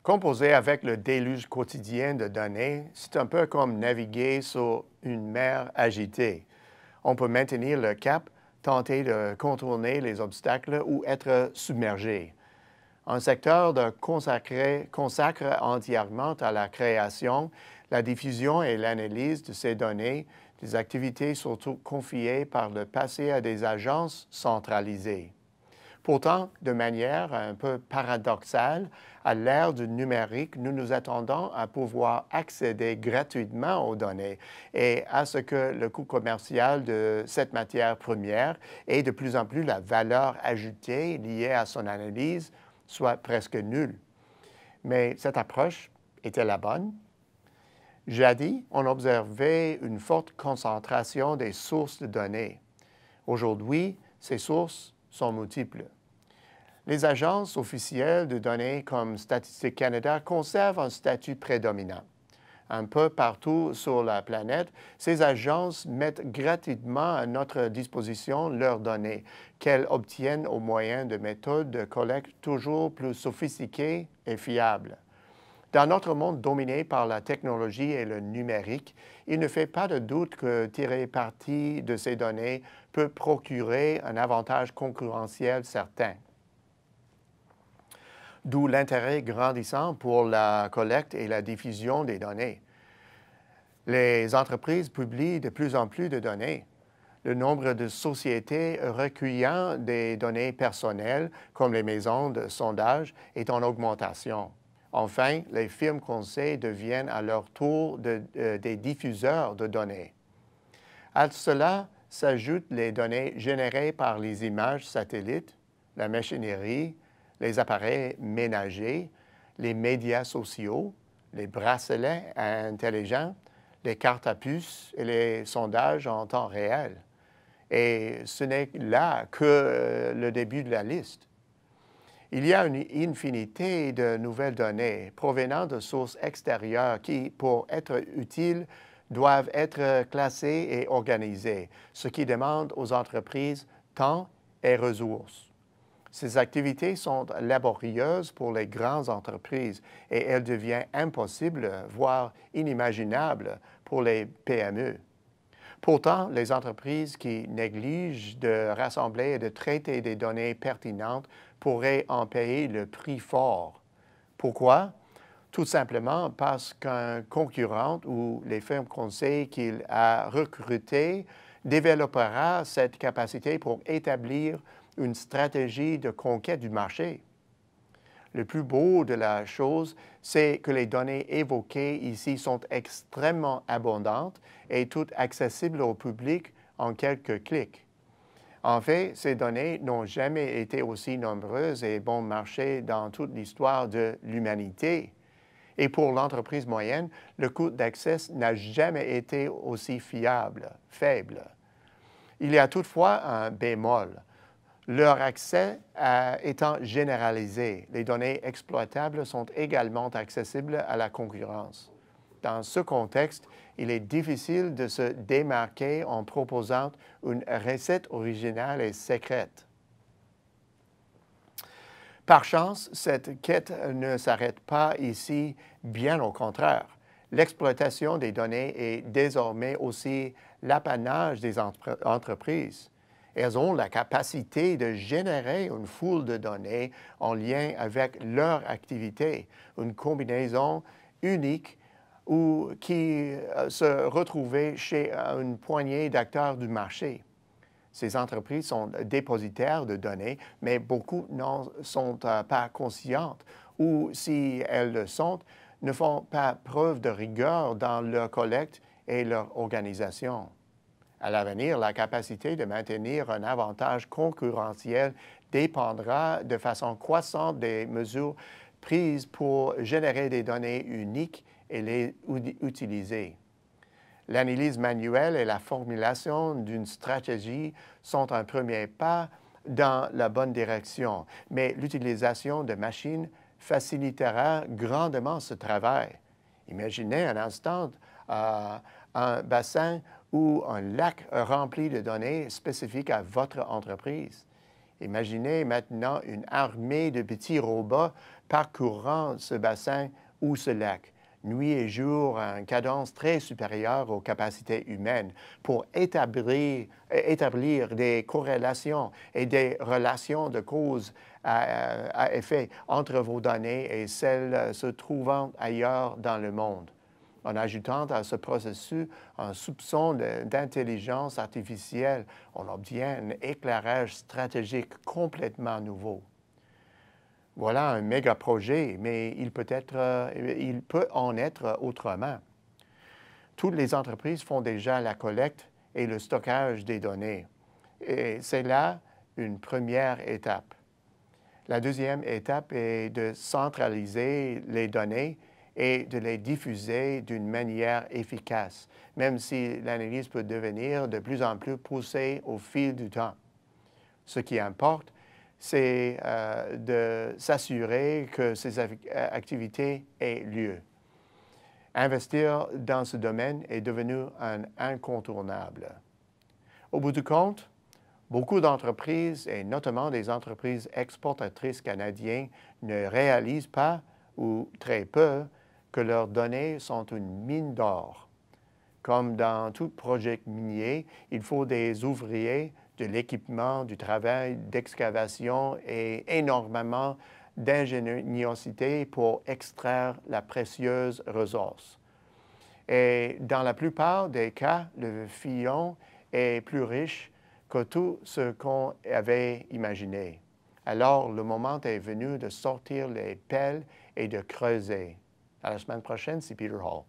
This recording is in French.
Composer avec le déluge quotidien de données, c'est un peu comme naviguer sur une mer agitée. On peut maintenir le cap, tenter de contourner les obstacles ou être submergé. Un secteur consacre entièrement à la création, la diffusion et l'analyse de ces données, des activités surtout confiées par le passé à des agences centralisées. Pourtant, de manière un peu paradoxale, à l'ère du numérique, nous nous attendons à pouvoir accéder gratuitement aux données et à ce que le coût commercial de cette matière première et de plus en plus la valeur ajoutée liée à son analyse soit presque nulle. Mais cette approche était la bonne? Jadis, on observait une forte concentration des sources de données. Aujourd'hui, ces sources sont multiples. Les agences officielles de données comme Statistique Canada conservent un statut prédominant. Un peu partout sur la planète, ces agences mettent gratuitement à notre disposition leurs données, qu'elles obtiennent au moyen de méthodes de collecte toujours plus sophistiquées et fiables. Dans notre monde dominé par la technologie et le numérique, il ne fait pas de doute que tirer parti de ces données peut procurer un avantage concurrentiel certain. D'où l'intérêt grandissant pour la collecte et la diffusion des données. Les entreprises publient de plus en plus de données. Le nombre de sociétés recueillant des données personnelles, comme les maisons de sondage, est en augmentation. Enfin, les firmes conseils deviennent à leur tour des diffuseurs de données. À cela s'ajoutent les données générées par les images satellites, la machinerie, les appareils ménagers, les médias sociaux, les bracelets intelligents, les cartes à puce et les sondages en temps réel. Et ce n'est là que le début de la liste. Il y a une infinité de nouvelles données provenant de sources extérieures qui, pour être utiles, doivent être classées et organisées, ce qui demande aux entreprises temps et ressources. Ces activités sont laborieuses pour les grandes entreprises et elles deviennent impossibles, voire inimaginables pour les PME. Pourtant, les entreprises qui négligent de rassembler et de traiter des données pertinentes pourraient en payer le prix fort. Pourquoi? Tout simplement parce qu'un concurrent ou les firmes conseils qu'il a recrutées développera cette capacité pour établir une stratégie de conquête du marché. Le plus beau de la chose, c'est que les données évoquées ici sont extrêmement abondantes et toutes accessibles au public en quelques clics. En fait, ces données n'ont jamais été aussi nombreuses et bon marché dans toute l'histoire de l'humanité. Et pour l'entreprise moyenne, le coût d'accès n'a jamais été aussi faible. Il y a toutefois un bémol. Leur accès étant généralisé, les données exploitables sont également accessibles à la concurrence. Dans ce contexte, il est difficile de se démarquer en proposant une recette originale et secrète. Par chance, cette quête ne s'arrête pas ici, bien au contraire. L'exploitation des données est désormais aussi l'apanage des entreprises. Elles ont la capacité de générer une foule de données en lien avec leur activité, une combinaison unique ou qui se retrouvait chez une poignée d'acteurs du marché. Ces entreprises sont dépositaires de données, mais beaucoup n'en sont pas conscientes ou, si elles le sont, ne font pas preuve de rigueur dans leur collecte et leur organisation. À l'avenir, la capacité de maintenir un avantage concurrentiel dépendra de façon croissante des mesures prises pour générer des données uniques et les utiliser. L'analyse manuelle et la formulation d'une stratégie sont un premier pas dans la bonne direction, mais l'utilisation de machines facilitera grandement ce travail. Imaginez un instant un bassin ou un lac rempli de données spécifiques à votre entreprise. Imaginez maintenant une armée de petits robots parcourant ce bassin ou ce lac, nuit et jour à une cadence très supérieure aux capacités humaines pour établir des corrélations et des relations de cause à effet entre vos données et celles se trouvant ailleurs dans le monde. En ajoutant à ce processus un soupçon d'intelligence artificielle, on obtient un éclairage stratégique complètement nouveau. Voilà un méga projet, mais il peut en être autrement. Toutes les entreprises font déjà la collecte et le stockage des données. Et c'est là une première étape. La deuxième étape est de centraliser les données et de les diffuser d'une manière efficace, même si l'analyse peut devenir de plus en plus poussée au fil du temps. Ce qui importe, c'est de s'assurer que ces activités aient lieu. Investir dans ce domaine est devenu un incontournable. Au bout du compte, beaucoup d'entreprises, et notamment des entreprises exportatrices canadiennes, ne réalisent pas, ou très peu, que leurs données sont une mine d'or. Comme dans tout projet minier, il faut des ouvriers, de l'équipement, du travail d'excavation et énormément d'ingéniosité pour extraire la précieuse ressource. Et dans la plupart des cas, le filon est plus riche que tout ce qu'on avait imaginé. Alors, le moment est venu de sortir les pelles et de creuser. À la semaine prochaine, c'est Peter Hall.